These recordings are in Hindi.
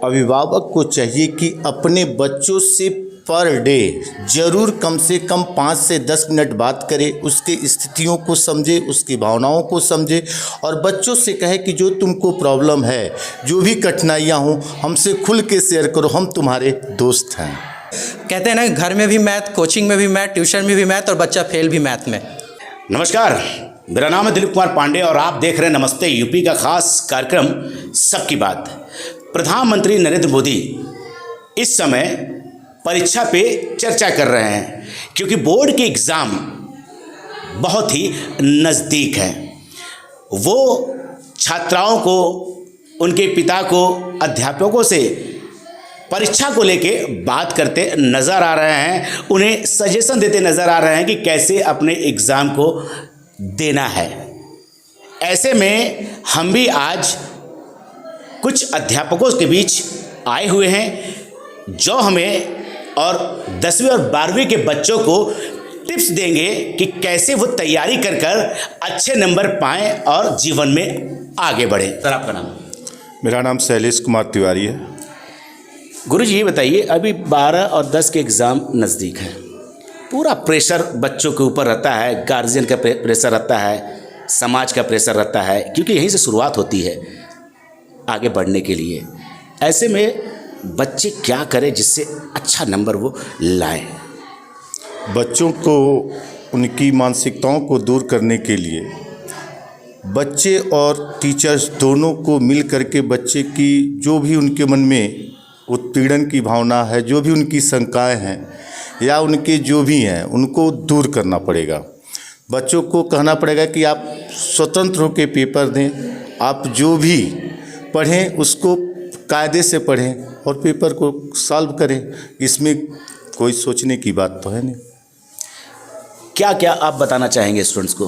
अभिभावक को चाहिए कि अपने बच्चों से पर डे ज़रूर कम से कम 5 से 10 मिनट बात करे, उसकी स्थितियों को समझे, उसकी भावनाओं को समझे और बच्चों से कहे कि जो तुमको प्रॉब्लम है, जो भी कठिनाइयाँ हों, हमसे खुल के शेयर करो, हम तुम्हारे दोस्त हैं। कहते हैं ना, घर में भी मैथ, कोचिंग में भी मैथ, ट्यूशन में भी मैथ और बच्चा फेल भी मैथ में। नमस्कार, मेरा नाम है दिलीप कुमार पांडे और आप देख रहे हैं नमस्ते यूपी का खास कार्यक्रम सबकी बात। प्रधानमंत्री नरेंद्र मोदी इस समय परीक्षा पे चर्चा कर रहे हैं क्योंकि बोर्ड के एग्ज़ाम बहुत ही नज़दीक हैं। वो छात्राओं को, उनके पिता को, अध्यापकों से परीक्षा को लेके बात करते नज़र आ रहे हैं, उन्हें सजेशन देते नज़र आ रहे हैं कि कैसे अपने एग्ज़ाम को देना है। ऐसे में हम भी आज कुछ अध्यापकों के बीच आए हुए हैं जो हमें और 10वीं और 12वीं के बच्चों को टिप्स देंगे कि कैसे वो तैयारी कर कर अच्छे नंबर पाएँ और जीवन में आगे बढ़ें। सर, आपका नाम? मेरा नाम शैलेश कुमार तिवारी है। गुरुजी, ये बताइए, अभी 12 और 10 के एग्ज़ाम नज़दीक हैं, पूरा प्रेशर बच्चों के ऊपर रहता है, गार्जियन का प्रेशर रहता है, समाज का प्रेशर रहता है, क्योंकि यहीं से शुरुआत होती है आगे बढ़ने के लिए। ऐसे में बच्चे क्या करें जिससे अच्छा नंबर वो लाएं? बच्चों को उनकी मानसिकताओं को दूर करने के लिए बच्चे और टीचर्स दोनों को मिल करके बच्चे की जो भी उनके मन में उत्पीड़न की भावना है, जो भी उनकी शंकाएं हैं या उनके जो भी हैं, उनको दूर करना पड़ेगा। बच्चों को कहना पड़ेगा कि आप स्वतंत्र होकर पेपर दें, आप जो भी पढ़ें उसको कायदे से पढ़ें और पेपर को सॉल्व करें। इसमें कोई सोचने की बात तो है नहीं। क्या क्या आप बताना चाहेंगे स्टूडेंट्स को,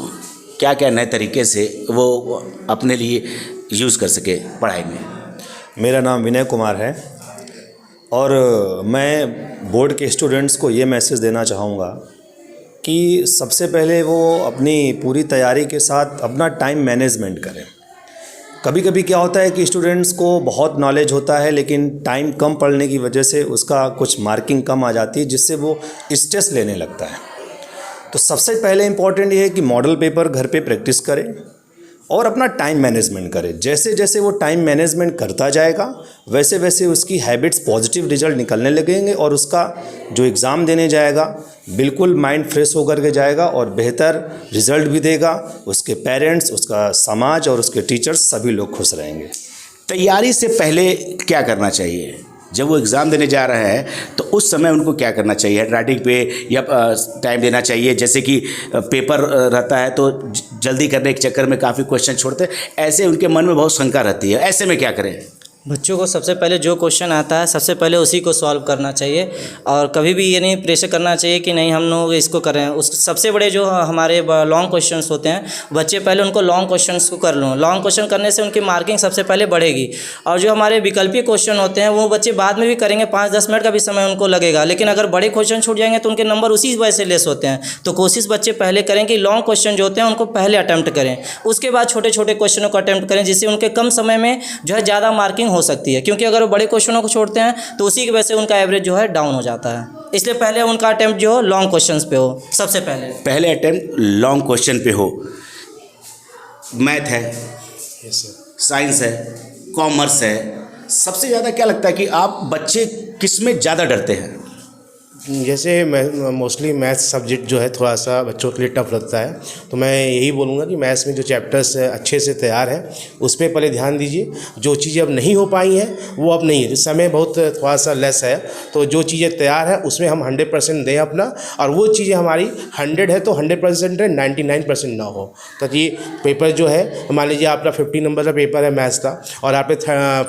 क्या क्या नए तरीके से वो अपने लिए यूज़ कर सके पढ़ाई में? मेरा नाम विनय कुमार है और मैं बोर्ड के स्टूडेंट्स को ये मैसेज देना चाहूँगा कि सबसे पहले वो अपनी पूरी तैयारी के साथ अपना टाइम मैनेजमेंट करें। कभी कभी क्या होता है कि स्टूडेंट्स को बहुत नॉलेज होता है लेकिन टाइम कम पढ़ने की वजह से उसका कुछ मार्किंग कम आ जाती है, जिससे वो स्ट्रेस लेने लगता है। तो सबसे पहले इम्पॉर्टेंट ये है कि मॉडल पेपर घर पे प्रैक्टिस करें और अपना टाइम मैनेजमेंट करें। जैसे जैसे वो टाइम मैनेजमेंट करता जाएगा वैसे वैसे उसकी हैबिट्स पॉजिटिव रिजल्ट निकलने लगेंगे और उसका जो एग्ज़ाम देने जाएगा बिल्कुल माइंड फ्रेश होकर के जाएगा और बेहतर रिजल्ट भी देगा। उसके पेरेंट्स, उसका समाज और उसके टीचर्स सभी लोग खुश रहेंगे। तैयारी से पहले क्या करना चाहिए? जब वो एग्ज़ाम देने जा रहे हैं तो उस समय उनको क्या करना चाहिए? हैंडराइटिंग पे या टाइम देना चाहिए? जैसे कि पेपर रहता है तो जल्दी करने के चक्कर में काफ़ी क्वेश्चन छोड़ते हैं, ऐसे उनके मन में बहुत शंका रहती है, ऐसे में क्या करें? बच्चों को सबसे पहले जो क्वेश्चन आता है सबसे पहले उसी को सॉल्व करना चाहिए और कभी भी ये नहीं प्रेशर करना चाहिए कि नहीं हम लोग इसको करें। उस सबसे बड़े जो हमारे लॉन्ग क्वेश्चंस होते हैं, बच्चे पहले उनको लॉन्ग क्वेश्चंस को कर लो। लॉन्ग क्वेश्चन करने से उनकी मार्किंग सबसे पहले बढ़ेगी और जो हमारे विकल्पीय क्वेश्चन होते हैं वो बच्चे बाद में भी करेंगे, 5-10 मिनट का भी समय उनको लगेगा, लेकिन अगर बड़े क्वेश्चन छूट जाएंगे तो उनके नंबर उसी वजह से लेस होते हैं। तो कोशिश बच्चे पहले करें कि लॉन्ग क्वेश्चन जो होते हैं उनको पहले अटैम्प्ट करें, उसके बाद छोटे छोटे क्वेश्चनों को अटैम्प्ट करें, जिससे उनके कम समय में जो है ज़्यादा मार्किंग हो सकती है। क्योंकि अगर वो बड़े क्वेश्चनों को छोड़ते हैं तो उसी की वजह से उनका एवरेज जो है डाउन हो जाता है। इसलिए पहले उनका अटेम्प्ट जो हो लॉन्ग क्वेश्चंस पे हो। सबसे पहले अटेम्प्ट लॉन्ग क्वेश्चन पे हो। मैथ है, साइंस है, कॉमर्स है, सबसे ज़्यादा क्या लगता है कि आप बच्चे किस में ज़्यादा डरते हैं? जैसे मोस्टली मैथ्स सब्जेक्ट जो है थोड़ा सा बच्चों के लिए टफ लगता है, तो मैं यही बोलूँगा कि मैथ्स में जो चैप्टर्स अच्छे से तैयार हैं उस पर पहले ध्यान दीजिए। जो चीज़ें अब नहीं हो पाई हैं वो अब नहीं है, समय बहुत थोड़ा सा लेस है, तो जो चीज़ें तैयार हैं उसमें हम 100% दें अपना, और वो चीज़ें हमारी 100 है तो 100% है, 99% ना हो। तो ये पेपर जो है, मान लीजिए आपका 50 नंबर का पेपर है मैथ्स का और आप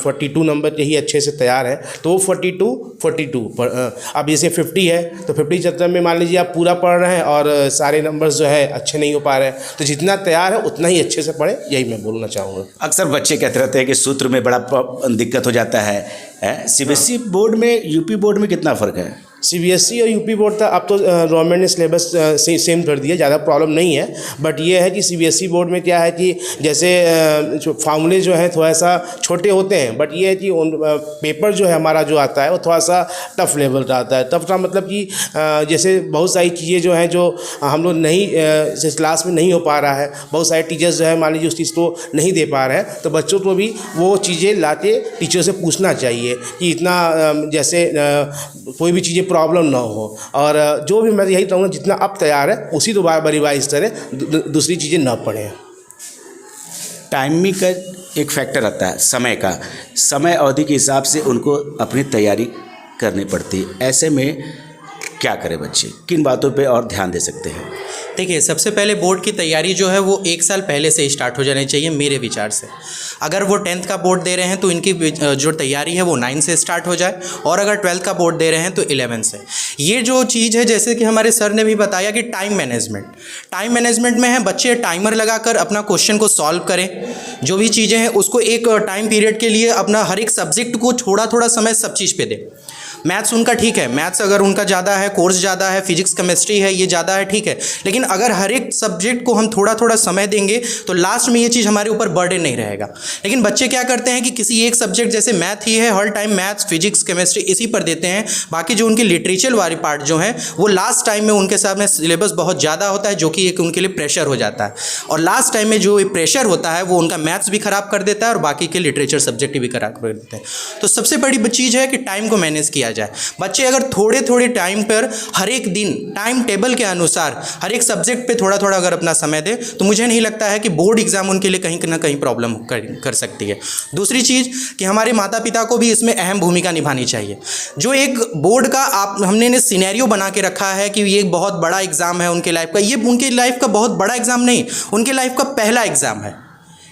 42 नंबर यही अच्छे से तैयार है तो वो 42 अब जैसे 50 है तो 50 चैप्टर में मान लीजिए आप पूरा पढ़ रहे हैं और सारे नंबर्स जो है अच्छे नहीं हो पा रहे हैं, तो जितना तैयार है उतना ही अच्छे से पढ़े, यही मैं बोलना चाहूँगा। अक्सर बच्चे कहते रहते हैं कि सूत्र में बड़ा दिक्कत हो जाता है। सीबीएसई बोर्ड में यूपी बोर्ड में कितना फ़र्क है? सीबीएसई और यूपी बोर्ड था, अब तो गवर्नमेंट ने सिलेबस सेम कर दिया, ज़्यादा प्रॉब्लम नहीं है। बट ये है कि सीबीएसई बोर्ड में क्या है कि जैसे जो फार्मूले जो हैं थोड़ा सा छोटे होते हैं, बट ये है कि पेपर जो है हमारा जो आता है वो थोड़ा सा टफ लेवल का आता है। टफ का मतलब कि जैसे बहुत सारी चीज़ें जो हैं जो हम लोग नहीं क्लास में नहीं हो पा रहा है, बहुत सारे टीचर्स जो है मान लीजिए उस चीज़ को नहीं दे पा रहे हैं, तो बच्चों को भी वो चीज़ें लाके टीचर से पूछना चाहिए कि इतना जैसे कोई भी चीज़ें प्रॉब्लम ना हो। और जो भी मैं यही कहूँगा जितना अब तैयार है उसी तो बार रिवाइज करें, दूसरी चीज़ें ना पढ़ें। टाइमिंग का एक फैक्टर आता है, समय का, समय अवधि के हिसाब से उनको अपनी तैयारी करनी पड़ती है। ऐसे में क्या करें बच्चे, किन बातों पे और ध्यान दे सकते हैं? देखिए, सबसे पहले बोर्ड की तैयारी जो है वो 1 साल पहले से स्टार्ट हो जानी चाहिए मेरे विचार से। अगर वो 10th का बोर्ड दे रहे हैं तो इनकी जो तैयारी है वो 9 से स्टार्ट हो जाए, और अगर 12th का बोर्ड दे रहे हैं तो 11 से। ये जो चीज़ है, जैसे कि हमारे सर ने भी बताया कि टाइम मैनेजमेंट में है, बच्चे टाइमर लगाकर अपना क्वेश्चन को सॉल्व करें। जो भी चीज़ें हैं उसको एक टाइम पीरियड के लिए अपना हर एक सब्जेक्ट को थोड़ा थोड़ा समय सब चीज़ पे दें। मैथ्स उनका ठीक है, मैथ्स अगर उनका ज़्यादा है, कोर्स ज़्यादा है, फिजिक्स केमिस्ट्री है, ये ज़्यादा है, ठीक है, लेकिन अगर हर एक सब्जेक्ट को हम थोड़ा थोड़ा समय देंगे तो लास्ट में ये चीज़ हमारे ऊपर बर्डन नहीं रहेगा। लेकिन बच्चे क्या करते हैं कि किसी एक सब्जेक्ट, जैसे मैथ ही है, हर टाइम मैथ्स, फिजिक्स, केमिस्ट्री इसी पर देते हैं, बाकी जो उनकी लिटरेचर वाली पार्ट जो है वो लास्ट टाइम में उनके सामने सिलेबस बहुत ज़्यादा होता है, जो कि एक उनके लिए प्रेशर हो जाता है। और लास्ट टाइम में जो प्रेशर होता है वो उनका मैथ्स भी ख़राब कर देता है और बाकी के लिटरेचर सब्जेक्ट भी ख़राब कर देते हैं। तो सबसे बड़ी चीज़ है कि टाइम को मैनेज किया जाए। बच्चे अगर थोड़े थोड़े टाइम पर हर एक दिन टाइम टेबल के अनुसार हर एक सब्जेक्ट पे थोड़ा थोड़ा अगर अपना समय दे, तो मुझे नहीं लगता है कि बोर्ड एग्जाम उनके लिए कहीं ना कहीं प्रॉब्लम कर सकती है। दूसरी चीज़ कि हमारे माता पिता को भी इसमें अहम भूमिका निभानी चाहिए। जो एक बोर्ड का हमने सिनेरियो बना के रखा है कि ये एक बहुत बड़ा एग्ज़ाम है उनके लाइफ का, ये उनके लाइफ का बहुत बड़ा एग्ज़ाम नहीं, उनके लाइफ का पहला एग्ज़ाम है।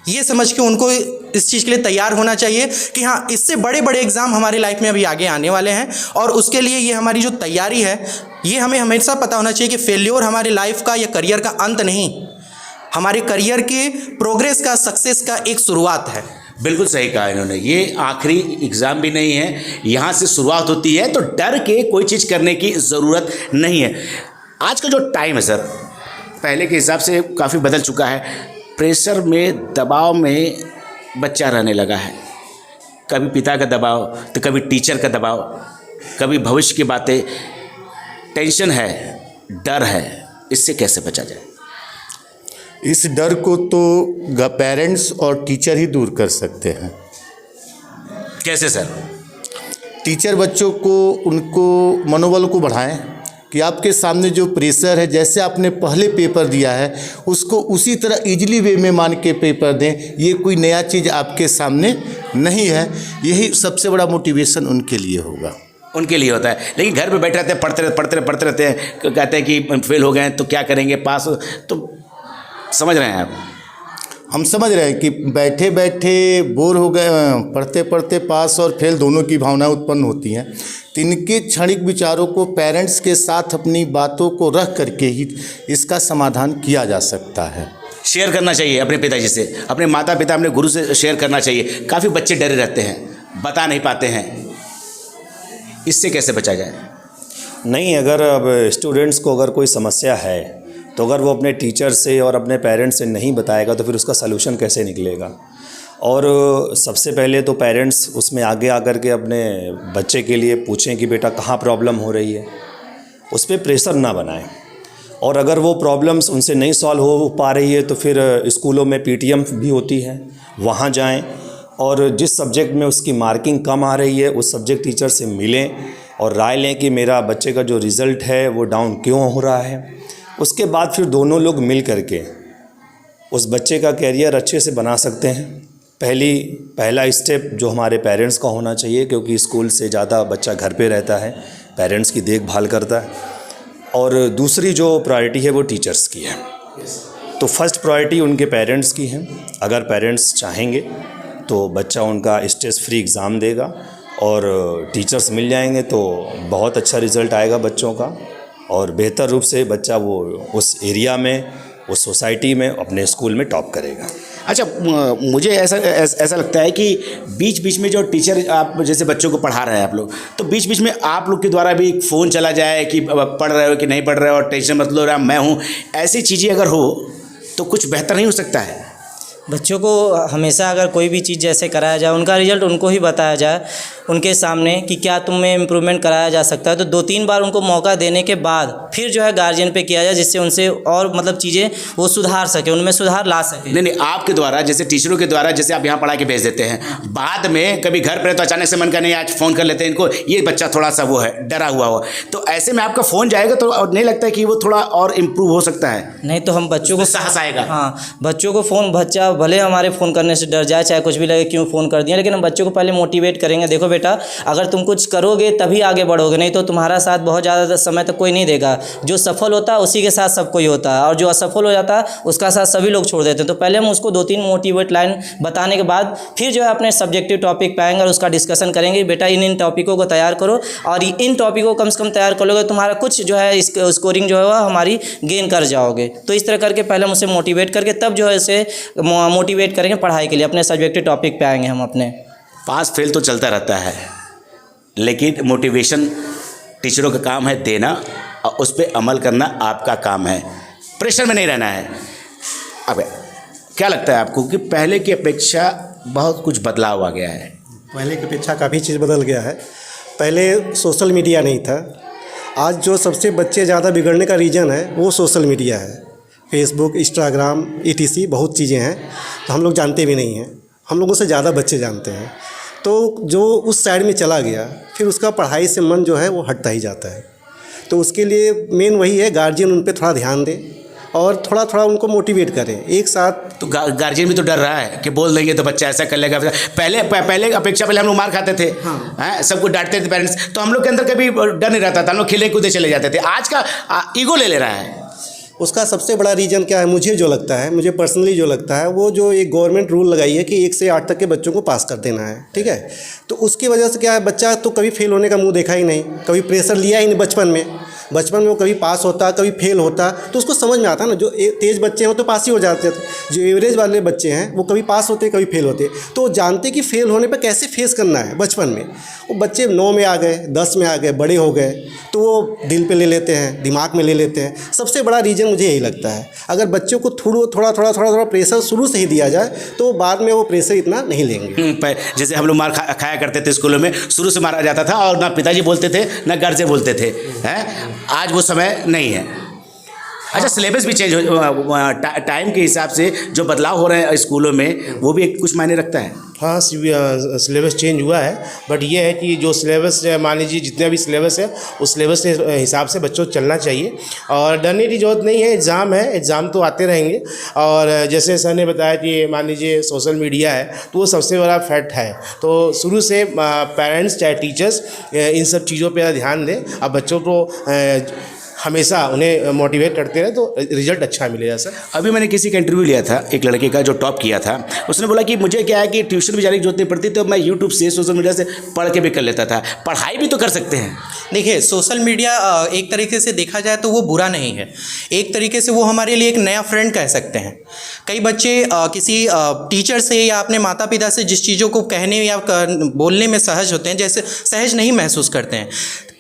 ये समझ के उनको इस चीज़ के लिए तैयार होना चाहिए कि हाँ, इससे बड़े बड़े एग्ज़ाम हमारी लाइफ में अभी आगे आने वाले हैं, और उसके लिए ये हमारी जो तैयारी है ये हमें हमेशा पता होना चाहिए कि फेल्योर हमारे लाइफ का या करियर का अंत नहीं, हमारे करियर के प्रोग्रेस का, सक्सेस का एक शुरुआत है। बिल्कुल सही कहा इन्होंने, ये आखिरी एग्ज़ाम भी नहीं है, यहाँ से शुरुआत होती है, तो डर के कोई चीज़ करने की ज़रूरत नहीं है। आज का जो टाइम है सर, पहले के हिसाब से काफ़ी बदल चुका है। प्रेशर में, दबाव में बच्चा रहने लगा है, कभी पिता का दबाव तो कभी टीचर का दबाव, कभी भविष्य की बातें, टेंशन है, डर है। इससे कैसे बचा जाए? इस डर को तो पेरेंट्स और टीचर ही दूर कर सकते हैं। कैसे सर? टीचर बच्चों को, उनको मनोबल को बढ़ाएं कि आपके सामने जो प्रेशर है, जैसे आपने पहले पेपर दिया है उसको उसी तरह इजीली वे में मान के पेपर दें। ये कोई नया चीज़ आपके सामने नहीं है। यही सबसे बड़ा मोटिवेशन उनके लिए होगा, उनके लिए होता है। लेकिन घर पे बैठे रहते हैं, पढ़ते रहते हैं, कहते हैं कि फेल हो गए तो क्या करेंगे, पास हो, तो समझ रहे हैं आप? हम समझ रहे हैं कि बैठे बैठे बोर हो गए, पढ़ते पढ़ते पास और फेल दोनों की भावनाएं उत्पन्न होती हैं। तो इनके क्षणिक विचारों को पेरेंट्स के साथ अपनी बातों को रख करके ही इसका समाधान किया जा सकता है। शेयर करना चाहिए अपने पिताजी से, अपने माता पिता, अपने गुरु से शेयर करना चाहिए। काफ़ी बच्चे डरे रहते हैं, बता नहीं पाते हैं, इससे कैसे बचा जाए? नहीं, अगर अब स्टूडेंट्स को अगर कोई समस्या है तो अगर वो अपने टीचर से और अपने पेरेंट्स से नहीं बताएगा तो फिर उसका सलूशन कैसे निकलेगा। और सबसे पहले तो पेरेंट्स उसमें आगे आकर के अपने बच्चे के लिए पूछें कि बेटा कहाँ प्रॉब्लम हो रही है, उस पर प्रेशर ना बनाएं। और अगर वो प्रॉब्लम्स उनसे नहीं सॉल्व हो पा रही है तो फिर स्कूलों में पीटीएम भी होती है, वहाँ जाएं और जिस सब्जेक्ट में उसकी मार्किंग कम आ रही है उस सब्जेक्ट टीचर से मिलें और राय लें कि मेरा बच्चे का जो रिज़ल्ट है वो डाउन क्यों हो रहा है। उसके बाद फिर दोनों लोग मिल करके उस बच्चे का कैरियर अच्छे से बना सकते हैं। पहला स्टेप जो हमारे पेरेंट्स का होना चाहिए, क्योंकि स्कूल से ज़्यादा बच्चा घर पे रहता है, पेरेंट्स की देखभाल करता है। और दूसरी जो प्रायोरिटी है वो टीचर्स की है। तो फर्स्ट प्रायोरिटी उनके पेरेंट्स की है। अगर पेरेंट्स चाहेंगे तो बच्चा उनका स्ट्रेस फ्री एग्ज़ाम देगा और टीचर्स मिल जाएंगे तो बहुत अच्छा रिज़ल्ट आएगा बच्चों का, और बेहतर रूप से बच्चा वो उस एरिया में, उस सोसाइटी में, अपने स्कूल में टॉप करेगा। अच्छा, मुझे ऐसा लगता है कि बीच बीच में जो टीचर आप जैसे बच्चों को पढ़ा रहे हैं आप लोग, तो बीच बीच में आप लोग के द्वारा भी फ़ोन चला जाए कि पढ़ रहे हो कि नहीं पढ़ रहे हो और टेंशन मत लो रहा मैं हूँ, ऐसी चीज़ें अगर हो तो कुछ बेहतर नहीं हो सकता है? बच्चों को हमेशा अगर कोई भी चीज़ जैसे कराया जाए, उनका रिजल्ट उनको ही बताया जाए उनके सामने कि क्या तुम में इम्प्रूवमेंट कराया जा सकता है, तो 2-3 बार उनको मौका देने के बाद फिर जो है गार्जियन पे किया जाए, जिससे उनसे और मतलब चीज़ें वो सुधार सके, उनमें सुधार ला सके। नहीं, आपके द्वारा जैसे टीचरों के द्वारा जैसे आप यहाँ पढ़ा के भेज देते हैं, बाद में कभी घर पर तो अचानक से मन का नहीं आज फ़ोन कर लेते हैं इनको, ये बच्चा थोड़ा सा वो है डरा हुआ हो, तो ऐसे में आपका फ़ोन जाएगा तो नहीं लगता है कि वो थोड़ा और इम्प्रूव हो सकता है? नहीं तो हम बच्चों को साहस आएगा। हाँ, बच्चों को बच्चा भले हमारे फ़ोन करने से डर जाए, चाहे कुछ भी लगे क्यों फ़ोन कर दिया, लेकिन हम बच्चों को पहले मोटिवेट करेंगे, देखो बेटा अगर तुम कुछ करोगे तभी आगे बढ़ोगे, नहीं तो तुम्हारा साथ बहुत ज़्यादा समय तक कोई नहीं देगा। जो सफल होता है उसी के साथ सब कोई होता है, और जो असफल हो जाता है उसका साथ सभी लोग छोड़ देते हैं। तो पहले हम उसको 2-3 मोटिवेट लाइन बताने के बाद फिर जो है अपने सब्जेक्टिव टॉपिक पे आएंगे और उसका डिस्कशन करेंगे, बेटा इन टॉपिकों को तैयार करो और इन टॉपिकों को कम से कम तैयार कर लोगे, तुम्हारा कुछ जो है स्कोरिंग जो है वह हमारी गेन कर जाओगे। तो इस तरह करके पहले हम उसे मोटिवेट करके तब जो है इसे मोटिवेट करेंगे पढ़ाई के लिए, अपने सब्जेक्टिव टॉपिक पे आएंगे हम अपने। पास फेल तो चलता रहता है, लेकिन मोटिवेशन टीचरों का काम है देना और उस पर अमल करना आपका काम है, प्रेशर में नहीं रहना है। अब क्या लगता है आपको कि पहले की अपेक्षा बहुत कुछ बदलाव आ गया है? पहले की अपेक्षा काफ़ी चीज़ बदल गया है। पहले सोशल मीडिया नहीं था, आज जो सबसे बच्चे ज़्यादा बिगड़ने का रीज़न है वो सोशल मीडिया है। फेसबुक, इंस्टाग्राम, ETC बहुत चीज़ें हैं तो हम लोग जानते भी नहीं हैं, हम लोगों से ज़्यादा बच्चे जानते हैं। तो जो उस साइड में चला गया फिर उसका पढ़ाई से मन जो है वो हटता ही जाता है। तो उसके लिए मेन वही है, गार्जियन उन पे थोड़ा ध्यान दे और थोड़ा थोड़ा उनको मोटिवेट करें एक साथ। तो गार्जियन भी तो डर रहा है कि बोल देंगे तो बच्चा ऐसा कर लेगा। पहले अपेक्षा पहले हम लोग मार खाते थे, हाँ, सबको डांटते थे पेरेंट्स, तो हम लोग के अंदर कभी डर नहीं रहता था, हम लोग खेले कूदे चले जाते थे। आज का ईगो ले रहा है। उसका सबसे बड़ा रीज़न क्या है, मुझे जो लगता है, मुझे पर्सनली जो लगता है, वो जो एक गवर्नमेंट रूल लगाई है कि 1 से 8 तक के बच्चों को पास कर देना है, ठीक है। तो उसकी वजह से क्या है, बच्चा तो कभी फेल होने का मुंह देखा ही नहीं, कभी प्रेशर लिया ही नहीं बचपन में वो कभी पास होता कभी फेल होता, तो उसको समझ में आता ना, जो तेज़ बच्चे हैं वो तो पास ही हो जाते थे, जो एवरेज वाले बच्चे हैं वो कभी पास होते कभी फेल होते। तो वो जानते कि फेल होने पर कैसे फेस करना है बचपन में। वो बच्चे 9 में आ गए, 10 में आ गए, बड़े हो गए तो वो दिल पे ले लेते हैं, दिमाग में ले लेते हैं। सबसे बड़ा रीज़न मुझे यही लगता है, अगर बच्चों को थोड़ा प्रेशर शुरू से ही दिया जाए तो बाद में वो प्रेशर इतना नहीं लेंगे। जैसे हम लोग मार खाया करते थे स्कूलों में, शुरू से मारा जाता था और ना पिताजी बोलते थे ना गार्जियन बोलते थे, हैं। आज वो समय नहीं है। अच्छा, सिलेबस भी चेंज हो, टाइम के हिसाब से जो बदलाव हो रहे हैं स्कूलों में वो भी कुछ मायने रखता है। हाँ, सिलेबस चेंज हुआ है, बट ये है कि जो सिलेबस मान लीजिए जितना भी सिलेबस है उस सिलेबस के हिसाब से बच्चों को चलना चाहिए और डरने की जरूरत नहीं है। एग्ज़ाम है, एग्ज़ाम तो आते रहेंगे। और जैसे सर ने बताया कि मान लीजिए सोशल मीडिया है तो वो सबसे बड़ा फैक्ट है। तो शुरू से पेरेंट्स चाहे टीचर्स इन सब चीज़ों पर ध्यान दें, अब बच्चों को हमेशा उन्हें मोटिवेट करते रहे तो रिजल्ट अच्छा मिलेगा। सर, अभी मैंने किसी का इंटरव्यू लिया था, एक लड़के का जो टॉप किया था, उसने बोला कि मुझे क्या है कि ट्यूशन भी जाने की जरूरत नहीं पड़ती, तो मैं यूट्यूब से सोशल मीडिया से पढ़ के भी कर लेता था। पढ़ाई भी तो कर सकते हैं। देखिए, सोशल मीडिया एक तरीके से देखा जाए तो वो बुरा नहीं है, एक तरीके से वो हमारे लिए एक नया फ्रेंड कह सकते हैं। कई बच्चे किसी टीचर से या अपने माता पिता से जिस चीज़ों को कहने या बोलने में सहज होते हैं, जैसे सहज नहीं महसूस करते हैं।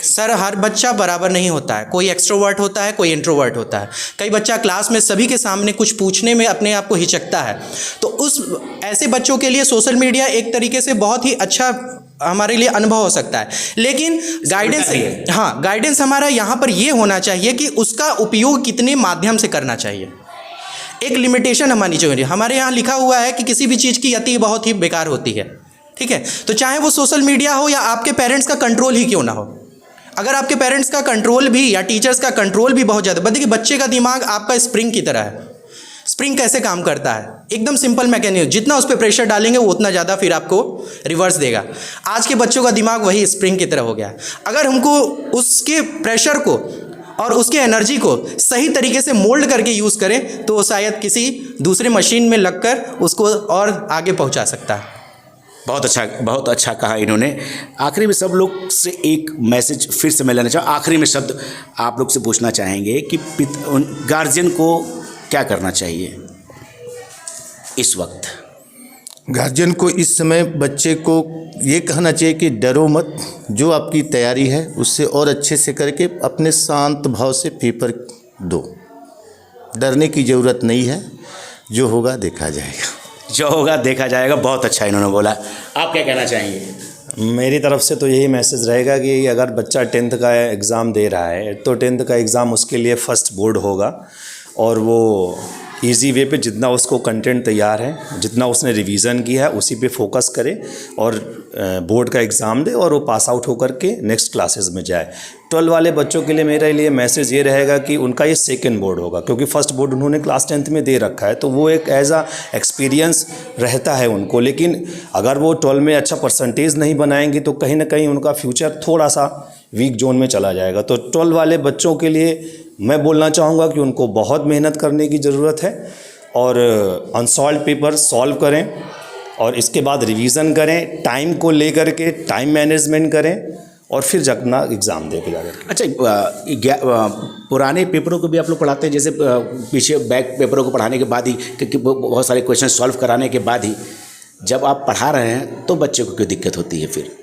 सर, हर बच्चा बराबर नहीं होता है, कोई एक्सट्रोवर्ट होता है, कोई इंट्रोवर्ट होता है। कई बच्चा क्लास में सभी के सामने कुछ पूछने में अपने आप को हिचकता है, तो उस ऐसे बच्चों के लिए सोशल मीडिया एक तरीके से बहुत ही अच्छा हमारे लिए अनुभव हो सकता है। लेकिन गाइडेंस हमारा यहाँ पर ये होना चाहिए कि उसका उपयोग कितने माध्यम से करना चाहिए, एक लिमिटेशन हमारी चाहिए। हमारे यहाँ लिखा हुआ है कि किसी भी चीज़ की अति बहुत ही बेकार होती है, ठीक है। तो चाहे वो सोशल मीडिया हो या आपके पेरेंट्स का कंट्रोल ही क्यों ना हो, अगर आपके पेरेंट्स का कंट्रोल भी या टीचर्स का कंट्रोल भी बहुत ज़्यादा, देखिए बच्चे का दिमाग आपका स्प्रिंग की तरह है। स्प्रिंग कैसे काम करता है, एकदम सिंपल मैकेनिज्म, जितना उस पर प्रेशर डालेंगे वो उतना ज़्यादा फिर आपको रिवर्स देगा। आज के बच्चों का दिमाग वही स्प्रिंग की तरह हो गया है। अगर हमको उसके प्रेशर को और उसके एनर्जी को सही तरीके से मोल्ड करके यूज़ करें तो शायद किसी दूसरे मशीन में लगकर उसको और आगे पहुंचा सकता है। बहुत अच्छा कहा इन्होंने। आखिरी में सब लोग से एक मैसेज फिर से मैं लेना चाहूँ, आखिरी में शब्द आप लोग से पूछना चाहेंगे कि गार्जियन को क्या करना चाहिए। इस वक्त? गार्जियन को इस समय बच्चे को ये कहना चाहिए कि डरो मत, जो आपकी तैयारी है उससे और अच्छे से करके अपने शांत भाव से पेपर दो। डरने की ज़रूरत नहीं है, जो होगा देखा जाएगा। जो होगा देखा जाएगा। बहुत अच्छा इन्होंने बोला। आप क्या कहना चाहेंगे? मेरी तरफ से तो यही मैसेज रहेगा कि अगर बच्चा 10th का एग्ज़ाम दे रहा है तो 10th का एग्ज़ाम उसके लिए फ़र्स्ट बोर्ड होगा, और वो इजी वे पे जितना उसको कंटेंट तैयार है, जितना उसने रिवीजन किया है, उसी पे फोकस करे और बोर्ड का एग्ज़ाम दे और वो पास आउट होकर के नेक्स्ट क्लासेस में जाए। 12 वाले बच्चों के लिए मेरे लिए मैसेज ये रहेगा कि उनका ये सेकंड बोर्ड होगा, क्योंकि फर्स्ट बोर्ड उन्होंने क्लास 10th में दे रखा है, तो वो एक एज आ एक्सपीरियंस रहता है उनको। लेकिन अगर वो 12 में अच्छा परसेंटेज नहीं बनाएंगे तो कहीं ना कहीं उनका फ्यूचर थोड़ा सा वीक जोन में चला जाएगा। तो 12 वाले बच्चों के लिए मैं बोलना चाहूँगा कि उनको बहुत मेहनत करने की ज़रूरत है और अनसॉल्व पेपर सॉल्व करें और इसके बाद रिवीज़न करें, टाइम को लेकर के टाइम मैनेजमेंट करें और फिर अपना एग्ज़ाम दे के जाकर। अच्छा, पुराने पेपरों को भी आप लोग पढ़ाते हैं? जैसे पीछे बैक पेपरों को पढ़ाने के बाद ही, क्योंकि बहुत सारे क्वेश्चन सॉल्व कराने के बाद ही जब आप पढ़ा रहे हैं तो बच्चे को क्यों दिक्कत होती है फिर?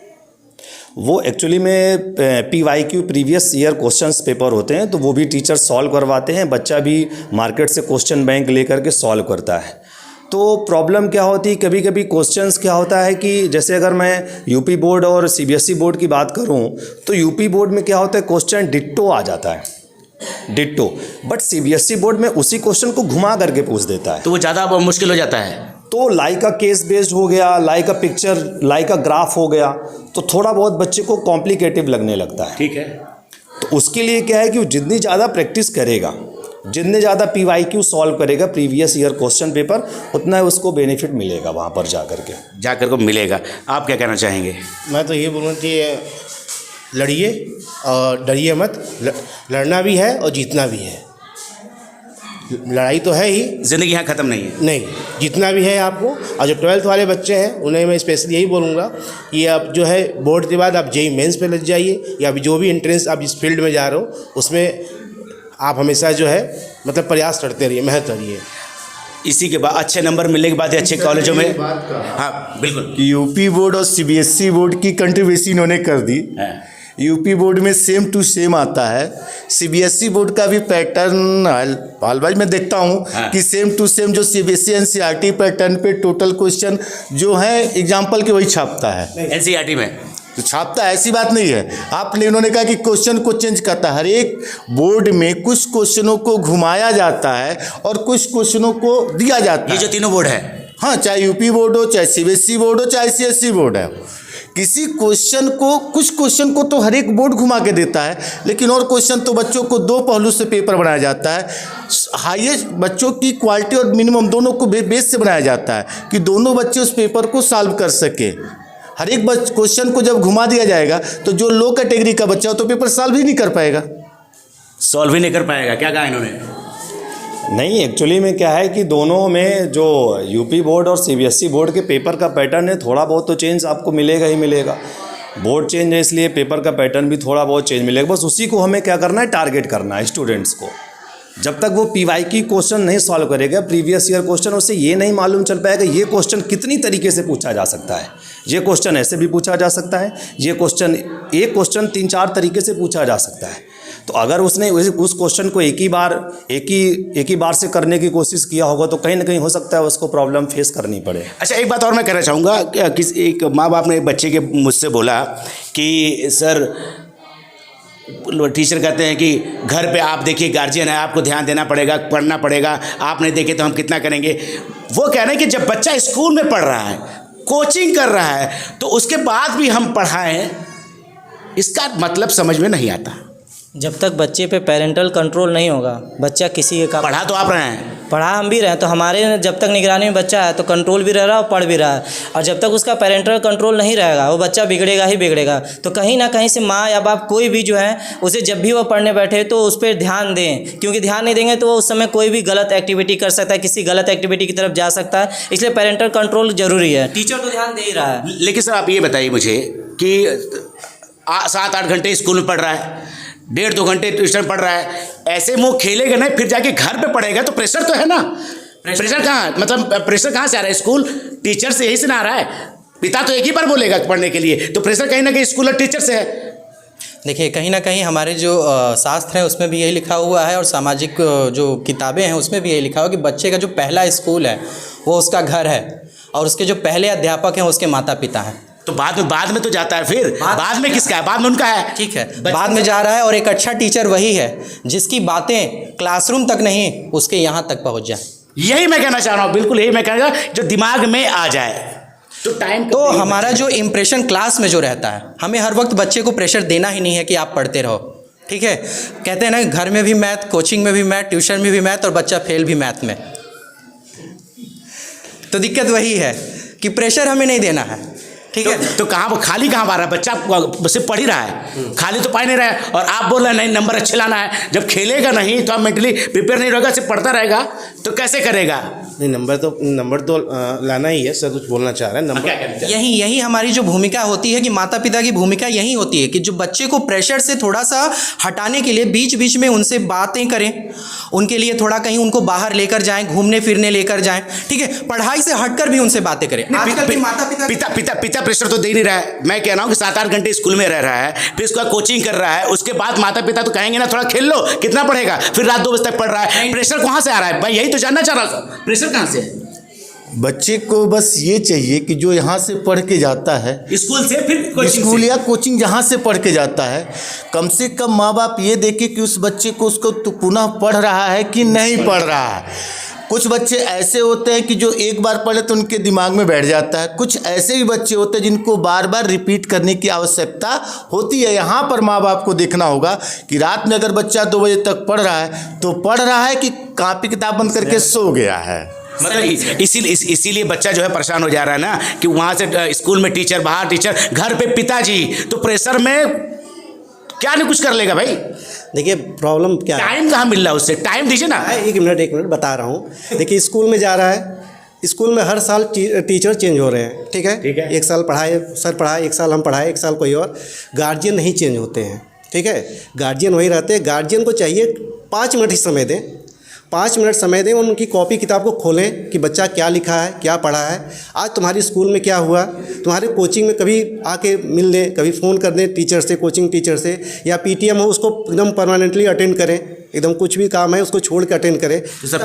वो एक्चुअली में PYQ previous year questions paper होते हैं, तो वो भी टीचर सॉल्व करवाते हैं, बच्चा भी मार्केट से क्वेश्चन बैंक लेकर के सॉल्व करता है। तो प्रॉब्लम क्या होती है, कभी कभी क्वेश्चंस क्या होता है कि जैसे अगर मैं यूपी बोर्ड और CBSE बोर्ड की बात करूं तो यूपी बोर्ड में क्या होता है, क्वेश्चन डिट्टो आ जाता है, डिट्टो, बट CBSE बोर्ड में उसी क्वेश्चन को घुमा करके पूछ देता है, तो वो ज़्यादा मुश्किल हो जाता है। तो लाइक का केस बेस्ड हो गया, लाइक का पिक्चर, लाइक का ग्राफ हो गया, तो थोड़ा बहुत बच्चे को कॉम्प्लिकेटिव लगने लगता है। ठीक है। तो उसके लिए क्या है कि वो जितनी ज़्यादा प्रैक्टिस करेगा, जितने ज़्यादा PYQ सॉल्व करेगा प्रीवियस ईयर क्वेश्चन पेपर, उतना ही उसको बेनिफिट मिलेगा वहाँ पर जाकर को मिलेगा। आप क्या कहना चाहेंगे? मैं तो ये बोलूँगा कि लड़िए और डरिए मत। लड़ना भी है और जीतना भी है। लड़ाई तो है ही, ज़िंदगी यहाँ ख़त्म नहीं है। नहीं, जितना भी है आपको। और जो 12th वाले बच्चे हैं उन्हें मैं स्पेशली यही बोलूँगा कि आप जो है बोर्ड के बाद आप JEE मेंस पे लग जाइए, या अभी जो भी एंट्रेंस आप इस फील्ड में जा रहे हो उसमें आप हमेशा जो है मतलब प्रयास करते रहिए, मेहनत करिए। इसी के बाद अच्छे नंबर मिलने के बाद अच्छे कॉलेजों में, हाँ बिल्कुल, यूपी बोर्ड और CBSE बोर्ड की कंट्रीब्यूशन इन्होंने कर दी। यूपी बोर्ड में सेम टू सेम आता है, CBSE बोर्ड का भी पैटर्न हाल मैं देखता हूँ कि सेम टू सेम जो CBSE NCERT पैटर्न पे टोटल क्वेश्चन जो है एग्जाम्पल के वही छापता है। NCERT में तो छापता है, ऐसी बात नहीं है। आपने उन्होंने कहा कि क्वेश्चन को चेंज करता है। हर एक बोर्ड में कुछ क्वेश्चनों को घुमाया जाता है और कुछ क्वेश्चनों को दिया जाता है। ये जो तीनों बोर्ड है, हाँ, चाहे यूपी बोर्ड हो, चाहे CBSE बोर्ड हो, चाहे CSE बोर्ड है, किसी क्वेश्चन को, कुछ क्वेश्चन को तो हर एक बोर्ड घुमा के देता है, लेकिन और क्वेश्चन तो बच्चों को दो पहलू से पेपर बनाया जाता है। हाईएस्ट बच्चों की क्वालिटी और मिनिमम दोनों को बेस से बनाया जाता है कि दोनों बच्चे उस पेपर को सॉल्व कर सके। हर एक क्वेश्चन को जब घुमा दिया जाएगा तो जो लो कैटेगरी का बच्चा हो तो पेपर सॉल्व ही नहीं कर पाएगा। सॉल्व ही नहीं कर पाएगा। क्या कहा इन्होंने? नहीं, एक्चुअली में क्या है कि दोनों में जो यूपी बोर्ड और CBSE बोर्ड के पेपर का पैटर्न है, थोड़ा बहुत तो चेंज आपको मिलेगा ही मिलेगा। बोर्ड चेंज है इसलिए पेपर का पैटर्न भी थोड़ा बहुत चेंज मिलेगा। बस उसी को हमें क्या करना है, टारगेट करना है स्टूडेंट्स को। जब तक वो PYQ क्वेश्चन नहीं सॉल्व करेगा, प्रीवियस ईयर क्वेश्चन, उससे ये नहीं मालूम चल पाएगा ये क्वेश्चन कितनी तरीके से पूछा जा सकता है। ये क्वेश्चन ऐसे भी पूछा जा सकता है, ये क्वेश्चन, एक क्वेश्चन 3-4 तरीके से पूछा जा सकता है। तो अगर उसने उस क्वेश्चन को एक ही बार से करने की कोशिश किया होगा तो कहीं ना कहीं हो सकता है उसको प्रॉब्लम फेस करनी पड़े। अच्छा, एक बात और मैं कहना चाहूँगा कि एक माँ बाप ने एक बच्चे के मुझसे बोला कि सर, टीचर कहते हैं कि घर पे आप देखिए गार्जियन है, आपको ध्यान देना पड़ेगा, पढ़ना पड़ेगा, आप नहीं देखे तो हम कितना करेंगे। वो कह रहे हैं कि जब बच्चा स्कूल में पढ़ रहा है, कोचिंग कर रहा है, तो उसके बाद भी हम पढ़ाएं, इसका मतलब समझ में नहीं आता। जब तक बच्चे पे पेरेंटल कंट्रोल नहीं होगा, बच्चा किसी के पढ़ा तो आप रहे हैं, पढ़ा हम भी रहे हैं, तो हमारे जब तक निगरानी में बच्चा है तो कंट्रोल भी रह रहा है और पढ़ भी रहा है। और जब तक उसका पेरेंटल कंट्रोल नहीं रहेगा वो बच्चा बिगड़ेगा ही बिगड़ेगा। तो कहीं ना कहीं से माँ या बाप कोई भी जो है उसे जब भी वो पढ़ने बैठे तो उस पर ध्यान दें, क्योंकि ध्यान नहीं देंगे तो वो उस समय कोई भी गलत एक्टिविटी कर सकता है, किसी गलत एक्टिविटी की तरफ जा सकता है। इसलिए पेरेंटल कंट्रोल जरूरी है। टीचर तो ध्यान दे ही रहा है। लेकिन सर आप ये बताइए मुझे कि 7-8 घंटे स्कूल में पढ़ रहा है, 1.5-2 घंटे ट्यूशन पढ़ रहा है, ऐसे मुँह खेलेगा नहीं, फिर जाके घर पे पढ़ेगा तो प्रेशर तो है ना। प्रेशर कहाँ, मतलब प्रेशर कहाँ से आ रहा है? स्कूल टीचर से यही से ना आ रहा है? पिता तो एक ही बार बोलेगा पढ़ने के लिए, तो प्रेशर कहीं ना कहीं स्कूल और टीचर से है। देखिए, कहीं ना कहीं हमारे जो शास्त्र हैं उसमें भी यही लिखा हुआ है और सामाजिक जो किताबें हैं उसमें भी यही लिखा हुआ है कि बच्चे का जो पहला स्कूल है वो उसका घर है और उसके जो पहले अध्यापक हैं उसके माता पिता हैं। तो बाद में तो जाता है, फिर बाद में किसका है? बाद में उनका है। ठीक है, बाद में जा रहा है और एक अच्छा टीचर वही है जिसकी बातें क्लासरूम तक नहीं उसके यहाँ तक पहुँच जाए। यही मैं कहना चाह रहा हूँ, बिल्कुल यही मैं कहना, जो दिमाग में आ जाए। तो टाइम तो हमारा जो इम्प्रेशन क्लास में जो रहता है, हमें हर वक्त बच्चे को प्रेशर देना ही नहीं है कि आप पढ़ते रहो। ठीक है, कहते हैं ना, घर में भी मैथ, कोचिंग में भी मैथ, ट्यूशन में भी मैथ और बच्चा फेल भी मैथ में। तो दिक्कत वही है कि प्रेशर हमें नहीं देना है। ठीक है, तो कहाँ वो खाली कहाँ आ रहा है? बच्चा सिर्फ पढ़ ही रहा है, खाली तो पढ़ नहीं रहा है। और आप बोल रहे हैं नहीं नंबर अच्छे लाना है। जब खेलेगा नहीं तो आप मेंटली प्रिपेयर नहीं रहेगा, सिर्फ पढ़ता रहेगा तो कैसे करेगा? नहीं, नंबर तो लाना ही है सर। कुछ बोलना चाह रहे हैं? नंबर यही हमारी जो भूमिका होती है कि माता पिता की भूमिका यही होती है कि जो बच्चे को प्रेशर से थोड़ा सा हटाने के लिए बीच बीच में उनसे बातें करें, उनके लिए थोड़ा कहीं उनको बाहर लेकर जाएं, घूमने फिरने लेकर जाएं। ठीक है, पढ़ाई से हटकर भी उनसे बातें करें। आजकल के माता पिता प्रेशर तो दे नहीं रहा है। मैं कह रहा हूँ कि 7-8 घंटे स्कूल में रह रहा है, फिर उसका कोचिंग कर रहा है, उसके बाद माता पिता तो कहेंगे ना थोड़ा खेल लो, कितना पढ़ेगा, फिर रात 2 बजे तक पढ़ रहा है। प्रेशर कहाँ से आ रहा है? मैं यही तो जानना चाह रहा था, प्रेशर कहाँ से है? बच्चे को बस ये चाहिए कि जो यहाँ से पढ़ के जाता है स्कूल से, फिर स्कूल या कोचिंग जहाँ से पढ़ के जाता है, कम से कम माँ बाप ये देखे कि उस बच्चे को उसको तो पुनः पढ़ रहा है कि नहीं पढ़ रहा है। कुछ बच्चे ऐसे होते हैं कि जो एक बार पढ़े तो उनके दिमाग में बैठ जाता है। कुछ ऐसे भी बच्चे होते हैं जिनको बार बार रिपीट करने की आवश्यकता होती है। यहाँ पर माँ बाप को देखना होगा कि रात में अगर बच्चा 2 बजे तक पढ़ रहा है तो पढ़ रहा है कि कॉपी किताब बंद करके सो गया है। मतलब इसीलिए बच्चा जो है परेशान हो जा रहा है ना, कि वहाँ से स्कूल में टीचर, बाहर टीचर, घर पे पिताजी, तो प्रेशर में क्या नहीं कुछ कर लेगा भाई। देखिए प्रॉब्लम क्या है, टाइम कहाँ मिल रहा है उससे? टाइम दीजिए ना। एक मिनट बता रहा हूँ। देखिए स्कूल में जा रहा है, स्कूल में हर साल टीचर चेंज हो रहे हैं। ठीक है, एक साल पढ़ाए सर पढ़ाए, एक साल हम पढ़ाए, एक साल कोई और। गार्जियन नहीं चेंज होते हैं। ठीक है, गार्जियन वही रहते हैं। गार्जियन को चाहिए 5 मिनट ही समय दें, 5 मिनट समय दें, उनकी कॉपी किताब को खोलें कि बच्चा क्या लिखा है, क्या पढ़ा है, आज तुम्हारी स्कूल में क्या हुआ, तुम्हारे कोचिंग में कभी आके मिल लें, कभी फ़ोन कर दें टीचर से, कोचिंग टीचर से, या पीटीएम हो उसको एकदम परमानेंटली अटेंड करें। एकदम कुछ भी काम है उसको छोड़ के अटेंड करें। तो सर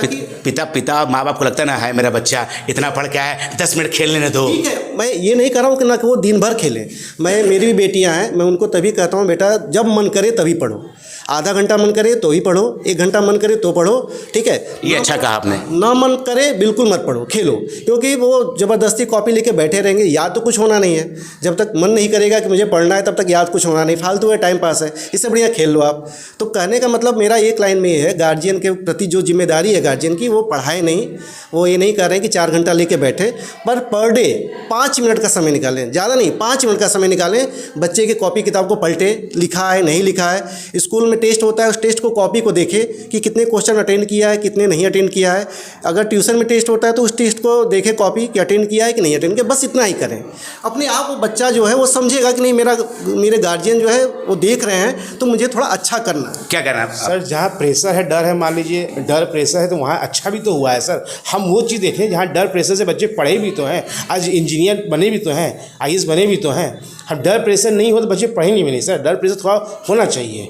पिता माँ बाप को लगता है ना, है मेरा बच्चा इतना पढ़ के आया, 10 मिनट खेलने दो। ठीक है, मैं ये नहीं कर रहा हूँ कि ना कि वो दिन भर खेलें। मेरी भी बेटियाँ हैं, मैं उनको तभी कहता हूँ बेटा जब मन करे तभी पढ़ो, आधा घंटा मन करे तो ही पढ़ो, 1 घंटा मन करे तो पढ़ो। ठीक है, ये अच्छा कहा आपने। ना मन करे बिल्कुल मत पढ़ो, खेलो, क्योंकि वो ज़बरदस्ती कॉपी लेके बैठे रहेंगे, याद तो कुछ होना नहीं है। जब तक मन नहीं करेगा कि मुझे पढ़ना है तब तक याद कुछ होना नहीं, फालतू है, टाइम पास है, इससे बढ़िया खेल लो आप। तो कहने का मतलब मेरा एक लाइन में ये है, गार्जियन के प्रति जो जिम्मेदारी है गार्जियन की, वो पढ़ाए नहीं, वो ये नहीं कर रहे हैं कि 4 घंटा लेके बैठे, पर डे 5 मिनट का समय निकालें, ज़्यादा नहीं 5 मिनट का समय निकालें, बच्चे की कॉपी किताब को पलटे, लिखा है नहीं लिखा है। स्कूल में टेस्ट होता है, उस टेस्ट को कॉपी को देखे कि कितने क्वेश्चन अटेंड किया है, कितने नहीं अटेंड किया है। अगर ट्यूशन में टेस्ट होता है तो उस टेस्ट को देखे कॉपी कि अटेंड किया है कि नहीं अटेंड किया, बस इतना ही करें। अपने आप वो बच्चा जो है वो समझेगा कि नहीं मेरे गार्जियन जो है वो देख रहे हैं तो मुझे थोड़ा अच्छा करना है। क्या करना है सर? जहाँ प्रेशर है, डर है, मान लीजिए डर प्रेशर है तो वहाँ अच्छा भी तो हुआ है सर। हम वो चीज़ देखें जहाँ डर प्रेशर से बच्चे पढ़े भी तो हैं, आज इंजीनियर बने भी तो हैं, IAS बने भी तो हैं। हम डर प्रेशर नहीं हो तो बच्चे पढ़ेंगे भी नहीं सर। डर प्रेशर थोड़ा होना चाहिए,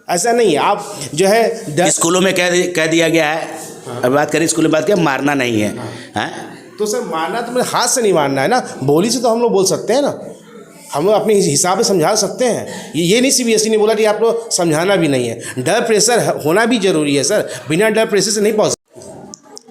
ऐसा नहीं है आप जो है स्कूलों में कह दिया गया है। अब बात करें स्कूल में, बात करें मारना नहीं है, हैं? तो सर मारना तो मेरे हाथ से नहीं मारना है ना, बोली से तो हम लोग बोल सकते हैं ना, हम लोग अपने हिसाब से समझा सकते हैं। ये नहीं CBSE ने बोला कि आप लोग समझाना भी नहीं है। डर प्रेशर होना भी ज़रूरी है सर, बिना डर प्रेशर से नहीं पहुँच।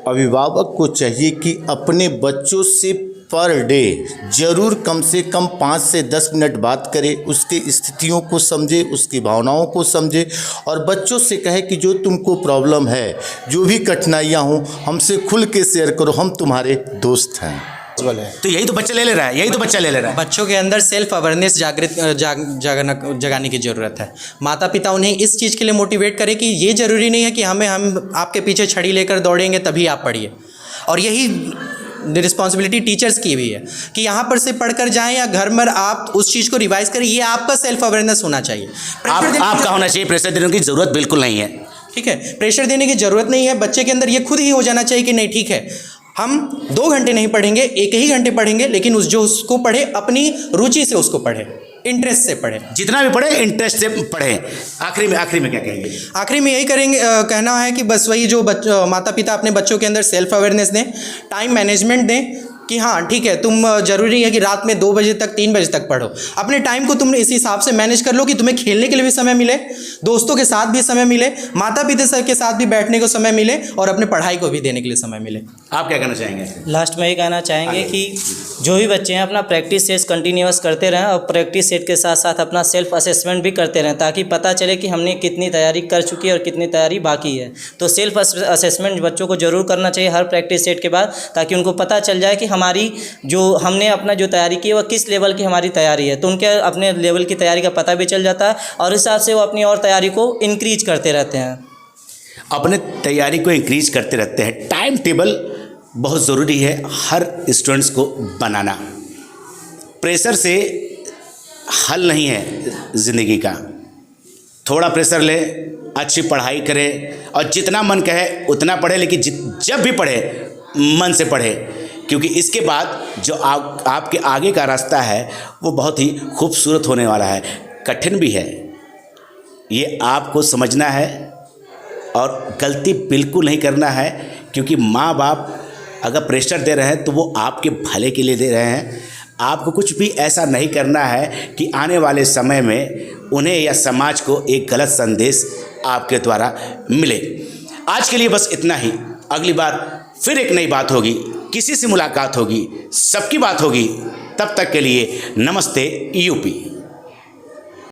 अभिभावक को चाहिए कि अपने बच्चों से पर डे जरूर कम से कम 5 से 10 मिनट बात करे, उसके स्थितियों को समझे, उसकी भावनाओं को समझे और बच्चों से कहे कि जो तुमको प्रॉब्लम है, जो भी कठिनाइयाँ हों, हमसे खुल के शेयर करो, हम तुम्हारे दोस्त हैं। तो यही तो बच्चा ले रहा है। बच्चों के अंदर सेल्फ अवेयरनेस जगाने की ज़रूरत है। माता पिता उन्हें इस चीज़ के लिए मोटिवेट करें कि ये ज़रूरी नहीं है कि हम आपके पीछे छड़ी लेकर दौड़ेंगे तभी आप पढ़िए। और यही रिस्पॉन्सिबिलिटी टीचर्स की भी है कि यहाँ पर से पढ़कर जाएं या घर में आप उस चीज़ को रिवाइज करें। ये आपका सेल्फ अवेयरनेस होना चाहिए। आपका होना चाहिए, प्रेशर देने की ज़रूरत बिल्कुल नहीं है। ठीक है, प्रेशर देने की ज़रूरत नहीं है। बच्चे के अंदर ये खुद ही हो जाना चाहिए कि नहीं ठीक है, हम 2 घंटे नहीं पढ़ेंगे, 1 ही घंटे पढ़ेंगे, लेकिन जो उसको पढ़े अपनी रुचि से उसको पढ़े, इंटरेस्ट से पढ़े, जितना भी पढ़े इंटरेस्ट से पढ़े। आखिरी में क्या कहेंगे? आखिरी में यही करेंगे, कहना है कि बस वही जो माता पिता अपने बच्चों के अंदर सेल्फ अवेयरनेस दें, टाइम मैनेजमेंट दें कि हाँ ठीक है, तुम ज़रूरी है कि रात में 2 बजे तक 3 बजे तक पढ़ो। अपने टाइम को तुम इस हिसाब से मैनेज कर लो कि तुम्हें खेलने के लिए भी समय मिले, दोस्तों के साथ भी समय मिले, माता पिता के साथ भी बैठने को समय मिले और अपने पढ़ाई को भी देने के लिए समय मिले। आप क्या कहना चाहेंगे? लास्ट में ये कहना चाहेंगे कि जो भी बच्चे हैं अपना प्रैक्टिस सेट्स कंटिन्यूअस करते रहें और प्रैक्टिस सेट के साथ साथ अपना सेल्फ असेसमेंट भी करते रहें, ताकि पता चले कि हमने कितनी तैयारी कर चुकी है और कितनी तैयारी बाकी है। तो सेल्फ असेसमेंट बच्चों को ज़रूर करना चाहिए हर प्रैक्टिस सेट के बाद, ताकि उनको पता चल जाए कि हमारी जो हमने अपना जो तैयारी की है वह किस लेवल की हमारी तैयारी है। तो उनके अपने लेवल की तैयारी का पता भी चल जाता है और इस हिसाब से वो अपनी और तैयारी को इंक्रीज करते रहते हैं, अपने तैयारी को इंक्रीज करते रहते हैं। टाइम टेबल बहुत ज़रूरी है हर स्टूडेंट्स को बनाना। प्रेशर से हल नहीं है ज़िंदगी का। थोड़ा प्रेशर ले, अच्छी पढ़ाई करे और जितना मन कहे उतना पढ़े, लेकिन जब भी पढ़े मन से पढ़े, क्योंकि इसके बाद जो आपके आगे का रास्ता है वो बहुत ही खूबसूरत होने वाला है। कठिन भी है, ये आपको समझना है और गलती बिल्कुल नहीं करना है, क्योंकि माँ बाप अगर प्रेशर दे रहे हैं तो वो आपके भले के लिए दे रहे हैं। आपको कुछ भी ऐसा नहीं करना है कि आने वाले समय में उन्हें या समाज को एक गलत संदेश आपके द्वारा मिले। आज के लिए बस इतना ही। अगली बार फिर एक नई बात होगी, किसी से मुलाकात होगी, सबकी बात होगी। तब तक के लिए नमस्ते यूपी।